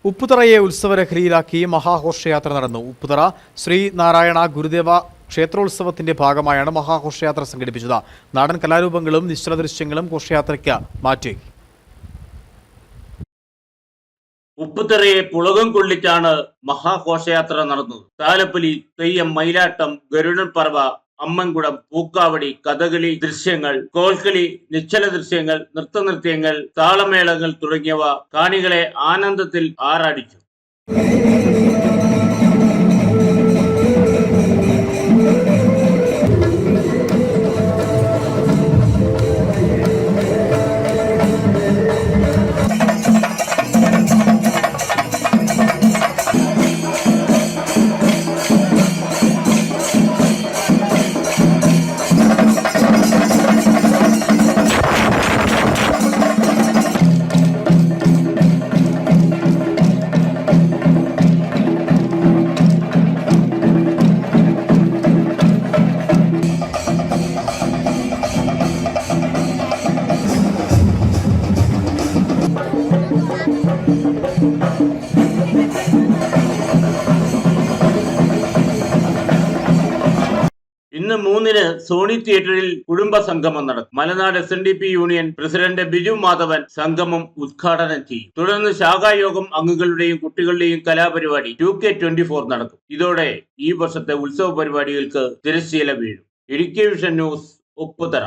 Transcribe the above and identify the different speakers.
Speaker 1: ഉപ്പുതറയെ ഉത്സവലഹരിയിലാക്കി മഹാഘോഷയാത്ര നടന്നു. ഉപ്പുതറ ശ്രീ നാരായണ ഗുരുദേവ ക്ഷേത്രോത്സവത്തിന്റെ ഭാഗമായാണ് മഹാഘോഷയാത്ര സംഘടിപ്പിച്ചത്. നാടൻ കലാരൂപങ്ങളും നിശ്ചല ദൃശ്യങ്ങളും ഘോഷയാത്രയ്ക്ക് മാറ്റിവെക്കും.
Speaker 2: ഉപ്പുതറയെ പുളകം കൊള്ളിച്ചാണ് മഹാഘോഷയാത്ര നടന്നത്. താലപ്പൊലി, തെയ്യം, മയിലാട്ടം, ഗരുഡൻ പറവ, അമ്മൻകുടം, പൂക്കാവടി, കഥകളി ദൃശ്യങ്ങൾ, കോൽക്കളി, നിശ്ചല ദൃശ്യങ്ങൾ, നൃത്തനൃത്യങ്ങൾ, താളമേളങ്ങൾ തുടങ്ങിയവ കാണികളെ ആനന്ദത്തിൽ ആറാടിച്ചു. ഇന്ന് 3-ന് സോണി തിയേറ്ററിൽ കുടുംബ സംഗമം നടക്കും. മലനാട് SNDP union president Biju Madhavan സംഗമം ഉദ്ഘാടനം ചെയ്യും. തുടർന്ന് ശാഖായോഗം അംഗങ്ങളുടെയും കുട്ടികളുടെയും കലാപരിപാടി 2K24 നടക്കും. ഇതോടെ ഈ വർഷത്തെ ഉത്സവ പരിപാടികൾക്ക് തിരശ്ശീല വീഴും. Idukki vision news, Upputhara.